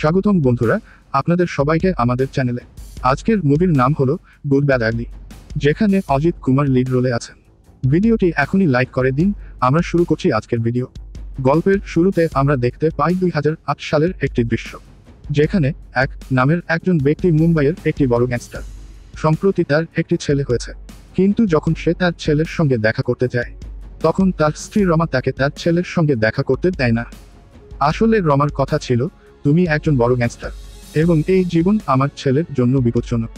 স্বাগতম বন্ধুরা, আপনাদের সবাইকে আমাদের চ্যানেলে। আজকের মুভির নাম হলো গুড ব্যাড আগলি, যেখানে অজিত কুমার লিড রোলে আছেন। ভিডিওটি এখনই লাইক করে দিন। আমরা শুরু করছি আজকের ভিডিও। গল্পের শুরুতে আমরা দেখতে পাই 2008 সালের একটি দৃশ্য, যেখানে এক নামের একজন ব্যক্তি মুম্বাইয়ের একটি বড় গ্যাংস্টার। সম্প্রতি তার একটি ছেলে হয়েছে, কিন্তু যখন সে তার ছেলের সঙ্গে দেখা করতে যায়, তখন তার স্ত্রী রমা তাকে তার ছেলের সঙ্গে দেখা করতে দেয় না। আসলে রমার কথা ছিল, তুমি একজন বড় গ্যাংস্টার এবং এই জীবন আমার ছেলের জন্য বিপজ্জনক।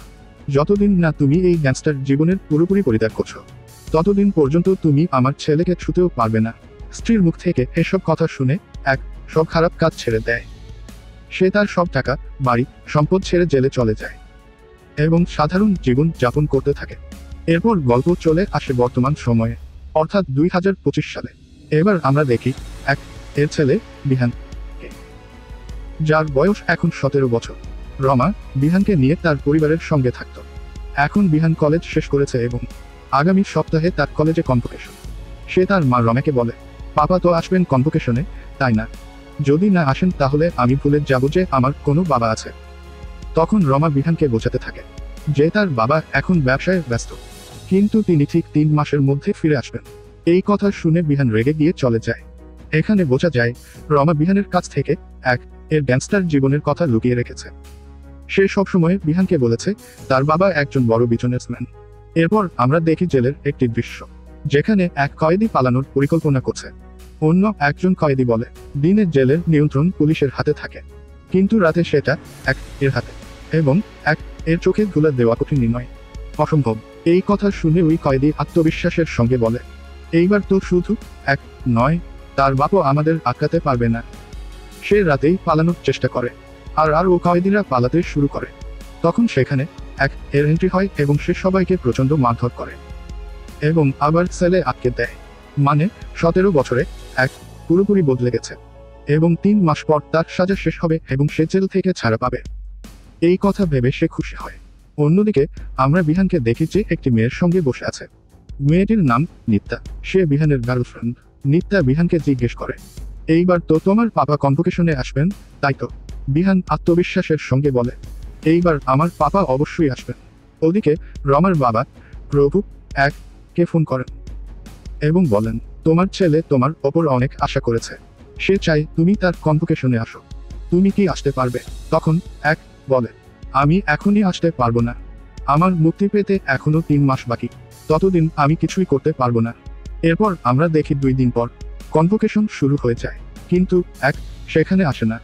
যতদিন না তুমি এই গ্যাংস্টার জীবনের পুরোপুরি পরিত্যাগ করছো, ততদিন পর্যন্ত তুমি আমার ছেলেকে ছুতেও পারবে না। স্ত্রীর মুখ থেকে এসব কথা শুনে এক সব খারাপ কাজ ছেড়ে দেয়। সে তার সব টাকা, বাড়ি, সম্পদ ছেড়ে জেলে চলে যায় এবং সাধারণ জীবন যাপন করতে থাকে। এরপর গল্প চলে আসে বর্তমান সময়ে, অর্থাৎ 2025 সালে। এবার আমরা দেখি এর ছেলে বিহান, যার বয়স এখন 17 বছর। রমা বিহানকে নিয়ে তার পরিবারের সঙ্গে থাকত। এখন বিহান কলেজ শেষ করেছে এবং আগামী সপ্তাহে তার কলেজে কনভোকেশন। সে তার মা রমাকে বলে, পাপা তো আসবেন কনভোকেশনে, তাই না? যদি না আসেন তাহলে আমি ভুলে যাব যে আমার কোনো বাবা আছে। তখন রমা বিহানকে বোঝাতে থাকে যে তার বাবা এখন ব্যবসায় ব্যস্ত, কিন্তু তিনি ঠিক 3 মাসের মধ্যে ফিরে আসবেন। এই কথা শুনে বিহান রেগে গিয়ে চলে যায়। এখানে বোঝা যায় রমা বিহানের কাছ থেকে এর গ্যাংস্টার জীবনের কথা লুকিয়ে রেখেছে। সে সবসময় বিহানকে বলেছে তার বাবা একজন বড় বিজনেসম্যান। এরপর আমরা দেখি জেলের একটি দৃশ্য, যেখানে এক কয়েদি পালানোর পরিকল্পনা করছে। অন্য একজন কয়েদি বলে, দিনে জেলের নিয়ন্ত্রণ পুলিশের হাতে থাকে, কিন্তু রাতে সেটা এর হাতে, এবং এর চোখে ধুলা দেওয়া কঠিন নয়, অসম্ভব। এই কথা শুনে ওই কয়েদি আত্মবিশ্বাসের সঙ্গে বলে, এইবার তো শুধু নয়, তার বাপও আমাদের আটকাতে পারবে না। সে রাতেই পালানোর চেষ্টা করে, আর ও কয়েদিরা পালাতে শুরু করে। তখন সেখানে এর এন্ট্রি হয় এবং সে সবাইকে প্রচণ্ড মারধর করে এবং আবার সেলে আটকে দেয়। মানে 17 বছরে পুরোপুরি বদলে গেছে এবং 3 মাস পর তার সাজা শেষ হবে এবং সে জেল থেকে ছাড়া পাবে। এই কথা ভেবে সে খুশি হয়। অন্যদিকে আমরা বিহানকে দেখি যে একটি মেয়ের সঙ্গে বসে আছে। মেয়েটির নাম নিত্যা, সে বিহানের গার্লফ্রেন্ড। নিত্যা বিহানকে জিজ্ঞেস করে, এইবার তো তোমার পাপা কনভোকেশনে আসবেন, তাই তো? বিহান আত্মবিশ্বাসের সঙ্গে বলে, এইবার আমার পাপা অবশ্যই আসবেন। ওদিকে রমার বাবা প্রভু কে ফোন করেন এবং বলেন, তোমার ছেলে তোমার ওপর অনেক আশা করেছে, সে চাই তুমি তার কনভোকেশনে আসো। তুমি কি আসতে পারবে? তখন বলে, আমি এখনই আসতে পারবো না, আমার মুক্তি পেতে এখনো 3 মাস বাকি, ততদিন আমি কিছুই করতে পারবো না। এরপর আমরা দেখি 2 দিন পর কনভোকেশন শুরু হয়ে যায়, কিন্তু সেখানে আসে না।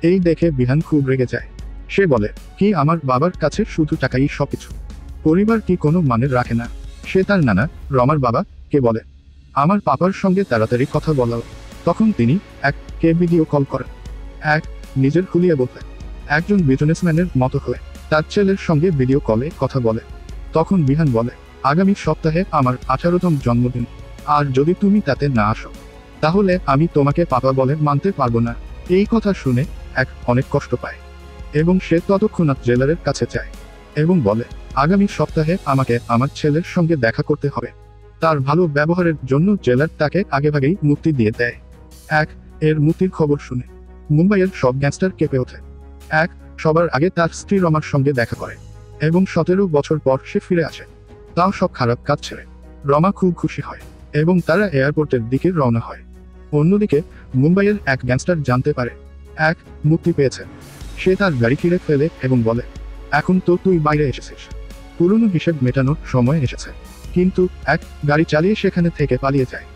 এই দেখে বিহান খুব রেগে যায়। সে বলে, কি আমার বাবার কাছে শুধু টাকাই সবকিছু? পরিবার কি কোনো মানে রাখে না? সে তার নানা রমার বাবা কে বলে, আমার পাপার সঙ্গে তাড়াতাড়ি কথা বলাও। তখন তিনি কে ভিডিও কল করেন। নিজের হুলিয়ে বলতে একজন বিজনেসম্যানের মতো হয়ে তার ছেলের সঙ্গে ভিডিও কলে কথা বলে। তখন বিহান বলে, আগামী সপ্তাহে আমার 18তম জন্মদিন, আর যদি তুমি তাতে না আসো তাহলে আমি তোমাকে পাপা বলে মানতে পারবো না। এই কথা শুনে অনেক কষ্ট পায় এবং সে তৎক্ষণাৎ জেলারের কাছে যায় এবং বলে, আগামী সপ্তাহে আমাকে আমার ছেলের সঙ্গে দেখা করতে হবে। তার ভালো ব্যবহারের জন্য জেলার তাকে আগেভাগেই মুক্তি দিয়ে দেয়। এর মুক্তির খবর শুনে মুম্বাইয়ের সব গ্যাংস্টার কেঁপে ওঠে। সবার আগে তার স্ত্রী রমার সঙ্গে দেখা করে এবং 17 বছর পর সে ফিরে আসে, তাও সব খারাপ কাজ ছেড়ে। রমা খুব খুশি হয় এবং তারা এয়ারপোর্টের দিকে রওনা হয়। অন্যদিকে মুম্বাইয়ের এক গ্যাংস্টার জানতে পারে মুক্তি পেয়েছে। সে তার গাড়ি ফিরে ফেলে এবং বলে, এখন তো তুই বাইরে এসেছিস, পুরনো হিসেব মেটানোর সময় এসেছে। কিন্তু গাড়ি চালিয়ে সেখানে থেকে পালিয়ে যায়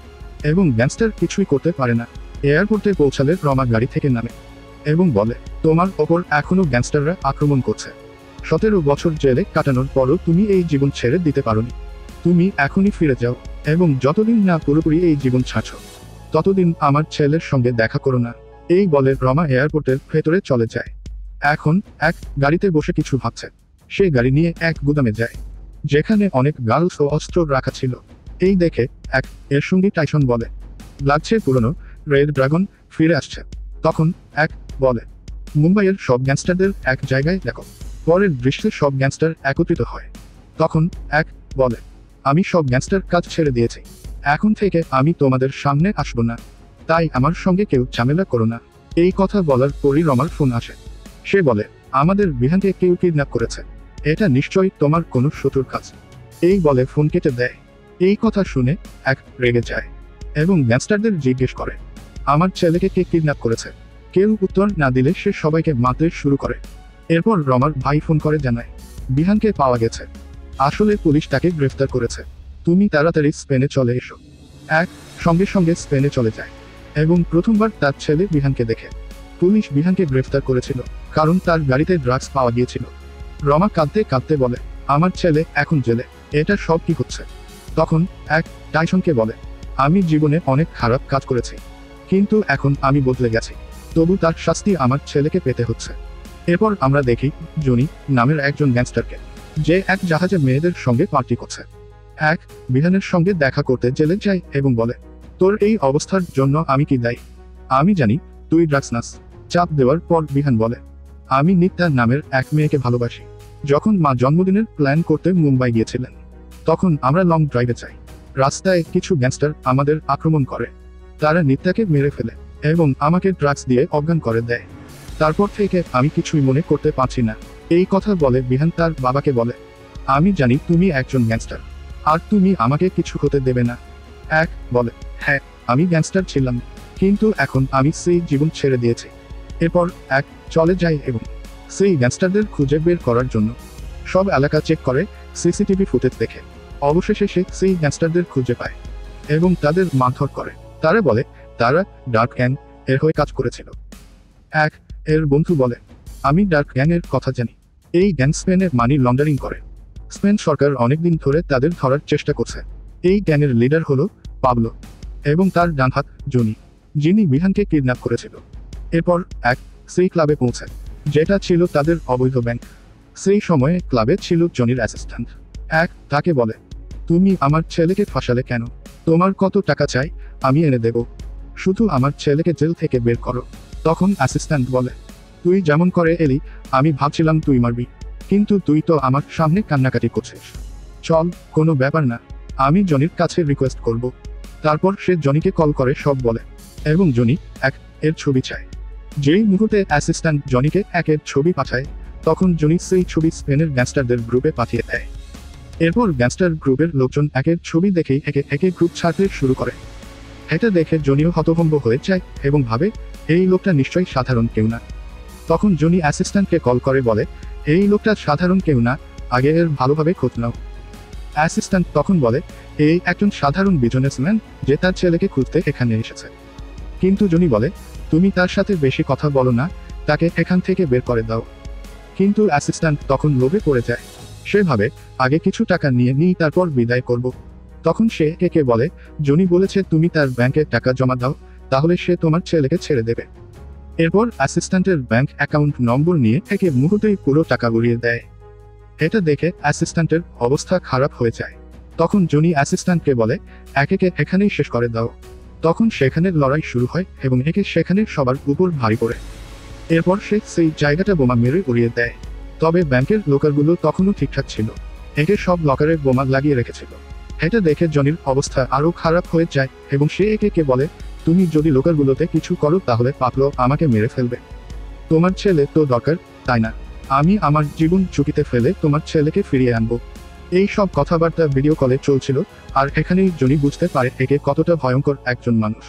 এবং গ্যাংস্টার কিছুই করতে পারে না। এয়ারপোর্টে পৌঁছালে রমা গাড়ি থেকে নামে এবং বলে, তোমার ওপর এখনো গ্যাংস্টাররা আক্রমণ করছে। 17 বছর জেলে কাটানোর পরও তুমি এই জীবন ছেড়ে দিতে পারোনি। তুমি এখনই ফিরে যাও এবং যতদিন না পুরোপুরি এই জীবন ছাড়ছো, ততদিন আমার ছেলের সঙ্গে দেখা করো না। এই বলে রমা এয়ারপোর্টের ভেতরে চলে যায়। এখন গাড়িতে বসে কিছু ভাবছে। সে গাড়ি নিয়ে এক গুদামে যায়, যেখানে অনেক গার্লস ও অস্ত্র রাখা ছিল। এই দেখে এর সঙ্গী টাইসন বলে, লাগছে পুরনো রেড ড্রাগন ফিরে আসছে। তখন বলে, মুম্বাইয়ের সব গ্যাংস্টারদের এক জায়গায় দেখো। পরের দৃশ্যে সব গ্যাংস্টার একত্রিত হয়। তখন বলে, আমি সব গ্যাংস্টার কাজ ছেড়ে দিয়েছি, এখন থেকে আমি তোমাদের সামনে আসবো না, তাই আমার সঙ্গে কেউ ঝামেলা করো না। এই কথা বলার পরই রমার ফোন আসে সে বলে, আমাদের বিহানকে কেউ কিডন্যাপ করেছে। এটা নিশ্চয়ই তোমার কোনো শত্রুর কাজ। এই বলে ফোন কেটে দেয়। এই কথা শুনে এক রেগে যায় এবং গ্যাংস্টারদের জিজ্ঞেস করে, আমার ছেলেকে কে কিডন্যাপ করেছে। কেউ উত্তর না দিলে সে সবাইকে মারতে শুরু করে। এরপর রমার ভাই ফোন করে জানায়, বিহানকে পাওয়া গেছে। আসলে পুলিশ তাকে গ্রেফতার করেছে। তুমি তাড়াতাড়ি স্পেনে চলে এসো। সঙ্গে সঙ্গে স্পেনে চলে যায় এবং প্রথমবার তার ছেলে বিহানকে দেখে। পুলিশ বিহানকে গ্রেফতার করেছিল কারণ তার গাড়িতে ড্রাগস পাওয়া গিয়েছিল। রমা কাঁদতে কাঁদতে বলে, আমার ছেলে এখন জেলে। এটা সব কি হচ্ছে। তখন টাইসনকে বলে, আমি জীবনে অনেক খারাপ কাজ করেছি, কিন্তু এখন আমি বদলে গেছি। তবু তার শাস্তি আমার ছেলেকে পেতে হচ্ছে। এরপর আমরা দেখি জনি নামের একজন গ্যাংস্টারকে, যে এক জাহাজে মেয়েদের সঙ্গে পার্টি করছে। বিহানের সঙ্গে দেখা করতে জেলে যায় এবং বলে, তোর এই অবস্থার জন্য আমি কি দায়ী। আমি জানি তুই ড্রাগস নাস। চাপ দেওয়ার পর বিহান বলে, আমি নিত্যা নামের এক মেয়েকে ভালোবাসি। যখন মা জন্মদিনের প্ল্যান করতে মুম্বাই গিয়েছিলেন, তখন আমরা লং ড্রাইভে যাই। রাস্তায় কিছু গ্যাংস্টার আমাদের আক্রমণ করে। তারা নিত্যাকে মেরে ফেলে এবং আমাকে ড্রাগস দিয়ে অজ্ঞান করে দেয়। তারপর থেকে আমি কিছুই মনে করতে পারছি না। এই কথা বলে বিহান তার বাবাকে বলে, আমি জানি তুমি একজন গ্যাংস্টার, আর তুমি আমাকে কিছু হতে দেবে না। বলে, হ্যাঁ, আমি গ্যাংস্টার ছিলাম, কিন্তু এখন আমি সেই জীবন ছেড়ে দিয়েছি। এরপর চলে যায় এবং সেই গ্যাংস্টারদের খুঁজে বের করার জন্য সব এলাকা চেক করে, সিসিটিভি ফুটেজ দেখে। অবশেষে সে সেই গ্যাংস্টারদের খুঁজে পায় এবং তাদের মারধর করে। তারা বলে তারা ডার্ক গ্যাং এর হয়ে কাজ করেছিল। এর বন্ধু বলে, আমি ডার্ক গ্যাং এর কথা জানি। এই গ্যাং স্পেনে মানি লন্ডারিং করে। স্পেন সরকার অনেকদিন ধরে তাদের ধরার চেষ্টা করছে। এই গ্যাংয়ের লিডার হলো পাবলো এবং তার ডান হাত জনি, যিনি বিহানকে কিডন্যাপ করেছিল। এরপর সেই ক্লাবে পৌঁছায়, যেটা ছিল তাদের অবৈধ ব্যাংক। সেই সময়ে ক্লাবে ছিল জনির অ্যাসিস্ট্যান্ট। তাকে বলে, তুমি আমার ছেলেকে ফাঁসালে কেন। তোমার কত টাকা চাই আমি এনে দেব, শুধু আমার ছেলেকে জেল থেকে বের করো। তখন অ্যাসিস্ট্যান্ট বলে, তুই যেমন করে এলি আমি ভাবছিলাম তুই মারবি, কিন্তু তুই তো আমার সামনে কান্নাকাটি করছিস। চল, কোনো ব্যাপার না, আমি জনির কাছে রিকোয়েস্ট করব। তারপর সে জনিকে কল করে সব বলে এবং জনি এর ছবি চায়। যেই মুহূর্তে অ্যাসিস্ট্যান্ট জনিকে এর ছবি পাঠায়, তখন জনি সেই ছবি স্পেনের গ্যাংস্টারদের গ্রুপে পাঠিয়ে দেয়। এরপর গ্যাংস্টার গ্রুপের লোকজন একের ছবি দেখেই একে গ্রুপ ছাড়তে শুরু করে। এটা দেখে জনিও হতভম্ব হয়ে যায় এবং ভাবে, এই লোকটা নিশ্চয়ই সাধারণ কেউ না। তখন জনি অ্যাসিস্ট্যান্টকে কল করে বলে, এই লোকটা সাধারণ কেউ না, আগে এর ভালোভাবে খোঁজ নাও। অ্যাসিস্ট্যান্ট তখন বলে, এই একজন সাধারণ বিজনেসম্যান যে তার ছেলেকে খুঁজতে এখানে এসেছে। কিন্তু জনি বলে, তুমি তার সাথে বেশি কথা বলো না, তাকে এখান থেকে বের করে দাও। কিন্তু অ্যাসিস্ট্যান্ট তখন লোভে পড়ে যায়। সে ভাবে, আগে কিছু টাকা নিয়ে তারপর বিদায় করব। তখন সে একে বলে, জনি বলেছে তুমি তার ব্যাংকে টাকা জমা দাও, তাহলে সে তোমার ছেলেকে ছেড়ে দেবে। এরপর অ্যাসিস্ট্যান্টের ব্যাংক অ্যাকাউন্ট নম্বর নিয়ে একে মুহূর্তেই পুরো টাকা উড়িয়ে দেয়। এটা দেখে অ্যাসিস্ট্যান্টের অবস্থা খারাপ হয়ে যায়। তখন জনি অ্যাসিস্ট্যান্টকে বলে, একে এখানেই শেষ করে দাও। তখন সেখানে লড়াই শুরু হয় এবং একে সেখানে সবার উপর ভারী পড়ে। এরপর সে সেই জায়গাটা বোমা মেরে উড়িয়ে দেয়। তবে ব্যাংকের লকারগুলো তখনও ঠিকঠাক ছিল। একে সব লকারে বোমা লাগিয়ে রেখেছিল। এটা দেখে জনির অবস্থা আরও খারাপ হয়ে যায় এবং সে একে বলে, তুমি যদি লোকারগুলোতে কিছু করো তাহলে পাবলো আমাকে মেরে ফেলবে। তোমার ছেলে তো দরকার, তাই না? আমি আমার জীবন ঝুঁকিতে ফেলে তোমার ছেলেকে ফিরিয়ে আনবো। এই সব কথাবার্তা ভিডিও কলে চলছিল, আর এখানেই জনি বুঝতে পারে একে কতটা ভয়ঙ্কর একজন মানুষ।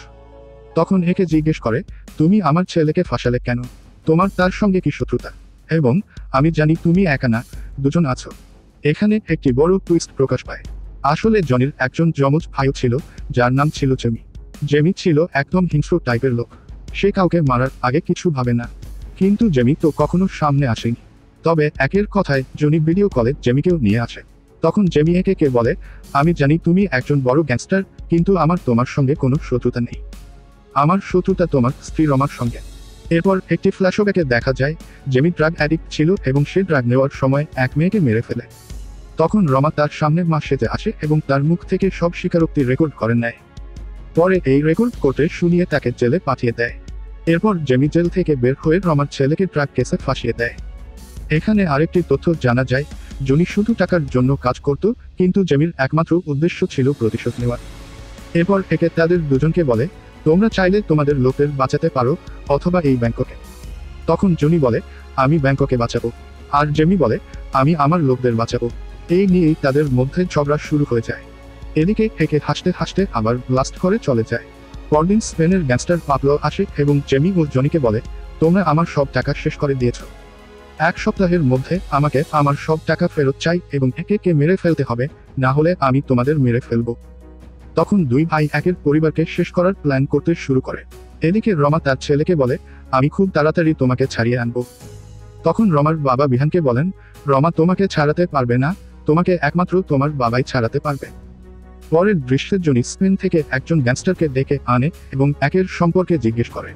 তখন একে জিজ্ঞেস করে, তুমি আমার ছেলেকে ফাঁসালে কেন? তোমার তার সঙ্গে কি শত্রুতা? এবং আমি জানি তুমি একা না, দুজন আছো। এখানে একটি বড় টুইস্ট প্রকাশ পায়। আসলে জনির একজন যমজ ভাইও ছিল, যার নাম ছিল জেমি। জেমি ছিল একদম হিংস্র টাইপের লোক। সে কাউকে মারার আগে কিছু ভাবে না। কিন্তু জেমি তো কখনো সামনে আসেনি। তবে একের কথায় জনি ভিডিও কলে জেমিকেও নিয়ে আসে। তখন জেমি একে বলে, আমি জানি তুমি একজন বড় গ্যাংস্টার, কিন্তু আমার তোমার সঙ্গে কোনো শত্রুতা নেই। আমার শত্রুতা তোমার স্ত্রী রমার সঙ্গে। এরপর একটি ফ্ল্যাশব্যাকে দেখা যায় জেমি ড্রাগ অ্যাডিক্ট ছিল এবং সে ড্রাগ নেওয়ার সময় এক মেয়েকে মেরে ফেলে। তখন রমা তার সামনে মা সেজে আসে এবং তার মুখ থেকে সব স্বীকারোক্তি রেকর্ড করে নেয়। পরে এই রেকর্ড কোর্টে শুনিয়ে তাকে জেলে পাঠিয়ে দেয়। এরপর জেমি জেল থেকে বের হয়ে রমার ছেলেকে ড্রাগ কেসে ফাঁসিয়ে দেয়। এখানে আরেকটি তথ্য জানা যায়, জনি শুধু টাকার জন্য কাজ করত, কিন্তু জেমির একমাত্র উদ্দেশ্য ছিল প্রতিশোধ নেওয়া। এরপর একে তাদের দুজনকে বলে, তোমরা চাইলে তোমাদের লোকের বাঁচাতে পারো, অথবা এই ব্যাংককে। তখন জনি বলে, আমি ব্যাংককে বাঁচাবো। আর জেমি বলে, আমি আমার লোকদের বাঁচাবো। এই নিয়েই তাদের মধ্যে ঝগড়া শুরু হয়ে যায়। এদিকে একে হাসতে হাসতে আবার ব্লাস্ট করে চলে যায়। পরদিন স্পেনের গ্যাংস্টার পাবলো আসে এবং জেমি ও জনিকে বলে, তোমরা আমার সব টাকা শেষ করে দিয়েছ। 1 সপ্তাহের মধ্যে আমাকে আমার সব টাকা ফেরত চাই এবং একে মেরে ফেলতে হবে, না হলে আমি তোমাদের মেরে ফেলবো। তখন দুই ভাই একের পরিবারকে শেষ করার প্ল্যান করতে শুরু করে। এদিকে রমা তার ছেলেকে বলে, আমি খুব তাড়াতাড়ি তোমাকে ছাড়িয়ে আনবো। তখন রমার বাবা বিহানকে বলেন, রমা তোমাকে ছাড়াতে পারবে না, তোমাকে একমাত্র তোমার বাবাই ছাড়াতে পারবে। পরের দৃশ্যের জন্য স্পেন থেকে একজন গ্যাংস্টারকে ডেকে আনে এবং একের সম্পর্কে জিজ্ঞেস করে।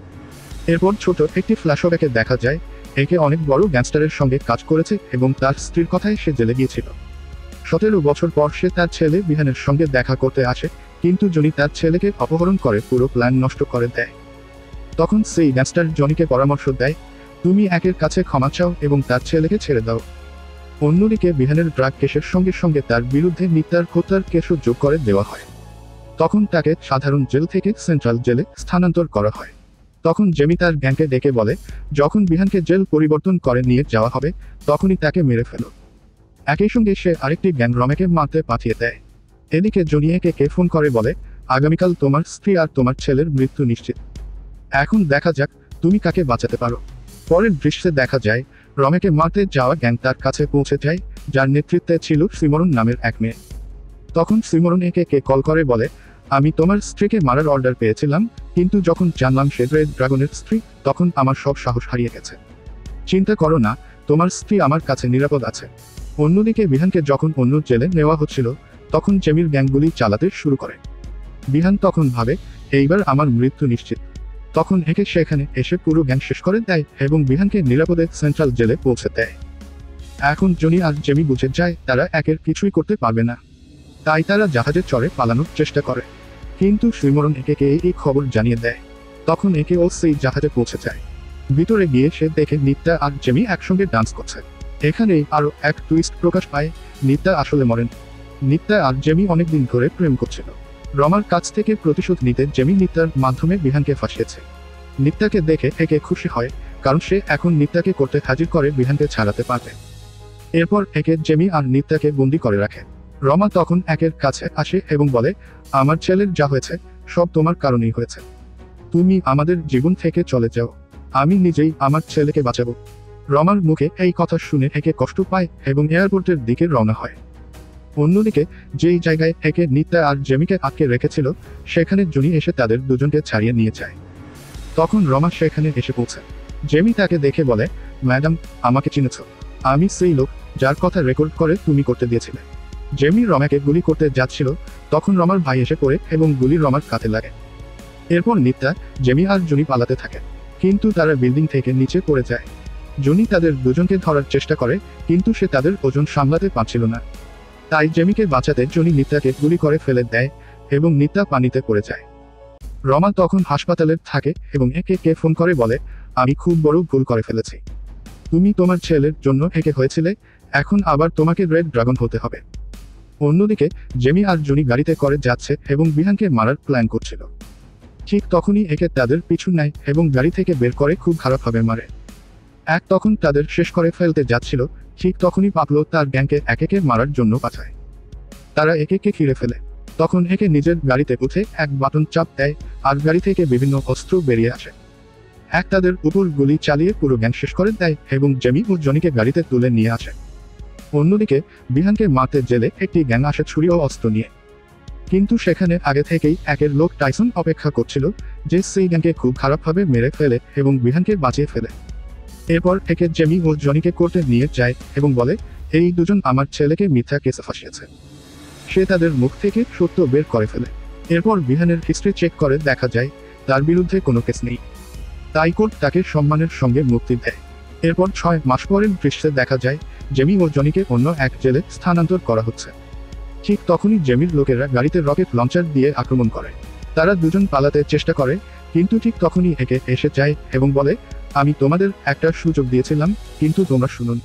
এরপর ছোট একটি ফ্ল্যাশব্যাকে দেখা যায় একে অনেক বড় গ্যাংস্টারের সঙ্গে কাজ করেছে এবং তার স্ত্রীর কথায় সে জেলে গিয়েছিল। 17 বছর পর সে তার ছেলে বিহানের সঙ্গে দেখা করতে আসে, কিন্তু জনি তার ছেলেকে অপহরণ করে পুরো প্ল্যান নষ্ট করে দেয়। তখন সেই গ্যাংস্টার জনিকে পরামর্শ দেয়, তুমি একের কাছে ক্ষমা চাও এবং তার ছেলেকে ছেড়ে দাও। অন্যদিকে বিহানের ড্রাগ কেসের সঙ্গে সঙ্গে তার বিরুদ্ধে নিত্যার হত্যার কেসও যোগ করে দেওয়া হয়। তখন তাকে সাধারণ জেল থেকে সেন্ট্রাল জেলে স্থানান্তর করা হয়। তখন জেমি তার গ্যাংকে ডেকে বলে, যখন বিহানকে জেল পরিবর্তন করে নিয়ে যাওয়া হবে তখনই তাকে মেরে ফেলো। একই সঙ্গে সে আরেকটি গ্যাং রমেকে মারতে পাঠিয়ে দেয়। এদিকে জনি একে ফোন করে বলে, আগামীকাল তোমার স্ত্রী আর তোমার ছেলের মৃত্যু নিশ্চিত। এখন দেখা যাক তুমি কাকে বাঁচাতে পারো। পরের দৃশ্যে দেখা যায় রমেকে মারতে যাওয়া গ্যাং তার কাছে পৌঁছে যায়, যার নেতৃত্বে ছিল সিমরন নামের এক মেয়ে। তখন সিমরন একে কল করে বলে, আমি তোমার স্ত্রীকে মারার অর্ডার পেয়েছিলাম, কিন্তু যখন জানলাম সে রেড ড্রাগনের স্ত্রী তখন আমার সব সাহস হারিয়ে গেছে। চিন্তা করো না, তোমার স্ত্রী আমার কাছে নিরাপদ আছে। অন্যদিকে বিহানকে যখন অন্য জেলে নেওয়া হচ্ছিল তখন জেমির গ্যাংগুলি চালাতে শুরু করে। বিহান তখন ভাবে, এইবার আমার মৃত্যু নিশ্চিত। তখন একে সেখানে এসে পুরো গ্যাং শেষ করে দেয় এবং বিহানকে নিরাপদে সেন্ট্রাল জেলে পৌঁছে দেয়। এখন জনি আর জেমি বুঝে যায় তারা একের কিছুই করতে পারবে না, তাই তারা জাহাজে চড়ে পালানোর চেষ্টা করে। কিন্তু সিমরন একে এই খবর জানিয়ে দেয়। তখন ও সেই জাহাজে পৌঁছে যায়। ভিতরে গিয়ে সে দেখে নিত্যা আর জেমি একসঙ্গে ডান্স করছে। এখানেই আরো এক টুইস্ট প্রকাশ পায়, নিত্যা আসলে মরেন। নিত্যা আর জেমি অনেকদিন ধরে প্রেম করছিল। রমার কাছ থেকে প্রতিশোধ নিতে জেমি নিত্যার মাধ্যমে বিহানকে ফাঁসিয়েছে। নিত্যাকে দেখে একে খুশি হয়, কারণ সে এখন নিত্যাকে করতে হাজির করে বিহানকে ছাড়াতে পারবে। এরপর জেমি আর নিত্যাকে বন্দি করে রাখে। রমা তখন একের কাছে আসে এবং বলে, আমার ছেলের যা হয়েছে সব তোমার কারণেই হয়েছে। তুমি আমাদের জীবন থেকে চলে যাও, আমি নিজেই আমার ছেলেকে বাঁচাবো। রমার মুখে এই কথা শুনে একে কষ্ট পায় এবং এয়ারপোর্টের দিকে রওনা হয়। অন্যদিকে যেই জায়গায় নিত্যা আর জেমিকে আটকে রেখেছিল সেখানে জনি এসে তাদের দুজনকে ছাড়িয়ে নিয়ে যায়। তখন রমা সেখানে এসে পৌঁছায়। জেমি তাকে দেখে বলে, ম্যাডাম, আমাকে চিনেছ? আমি সেই লোক যার কথা রেকর্ড করে তুমি করতে দিয়েছিলে। জেমি রমাকে গুলি করতে যাচ্ছিল, তখন রমার ভাই এসে পড়ে এবং গুলি রমার কাঁধে লাগে। এরপর নিত্যা, জেমি আর জনি পালাতে থাকে, কিন্তু তারা বিল্ডিং থেকে নিচে পড়ে যায়। জনি তাদের দুজনকে ধরার চেষ্টা করে, কিন্তু সে তাদের ওজন সামলাতে পারছিল না। তাই জেমিকে বাঁচাতে জনি নিত্যাকে গুলি করে ফেলে দেয় এবং নিত্যা পানিতে পড়ে যায়। রমা তখন হাসপাতালে থাকে এবং একে ফোন করে বলে, আমি খুব বড় ভুল করে ফেলেছি। তুমি তোমার ছেলের জন্য হয়েছিলে, এখন আবার তোমাকে রেড ড্রাগন হতে হবে। অন্যদিকে জেমি আর জনি গাড়িতে করে যাচ্ছে এবং বিহানকে মারার প্ল্যান করছিল। ঠিক তখনই তাদের পিছু নেয় এবং গাড়ি থেকে বের করে খুব খারাপভাবে মারে। তখন তাদের শেষ করে ফেলতে যাচ্ছিল, ঠিক তখনই পাবলো তার গ্যাংকে একে মারার জন্য পাঠায়। তারা একে ঘিরে ফেলে। তখন নিজের গাড়িতে উঠে এক বাটন চাপ দেয় আর গাড়ি থেকে বিভিন্ন অস্ত্র বেরিয়ে আসে। তাদের উপর গুলি চালিয়ে পুরো গ্যাং শেষ করে দেয় এবং জেমি ও জনিকে গাড়িতে তুলে নিয়ে আসে। অন্যদিকে বিহানকে মারতে জেলে একটি গ্যাং আসে ছুরি ও অস্ত্র নিয়ে, কিন্তু সেখানে আগে থেকেই একের লোক টাইসন অপেক্ষা করছিল, যে সেই গ্যাংকে খুব খারাপভাবে মেরে ফেলে এবং বিহানকে বাঁচিয়ে ফেলে। এরপর জেমি ও জনিকে কোর্টে নিয়ে যায় এবং বলে, এই দুজন আমার ছেলেকে মিথ্যা কেসে ফাঁসিয়েছে। সে তাদের মুখ থেকে সত্য বের করে ফেলে। এরপর বিহানের হিস্ট্রি চেক করে দেখা যায় তার বিরুদ্ধে কোনো কেস নেই, তাই কোর্ট তাকে সম্মানের সঙ্গে মুক্তি দেয়। এরপর 6 মাস পরের দৃশ্যে দেখা যায় জেমি ও জনিকে অন্য এক জেলে স্থানান্তর করা হচ্ছে। ঠিক তখনই জেমির লোকেরা গাড়িতে রকেট লঞ্চার দিয়ে আক্রমণ করে। তারা দুজন পালাতে চেষ্টা করে, কিন্তু ঠিক তখনই এসে যায় এবং বলে, আমি তোমাদের একটা সুযোগ দিয়েছিলাম, কিন্তু তোমরা শুনুন।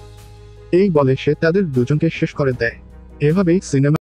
এই বলে সে তাদের দুজনকে শেষ করে দেয়। এভাবেই সিনেমা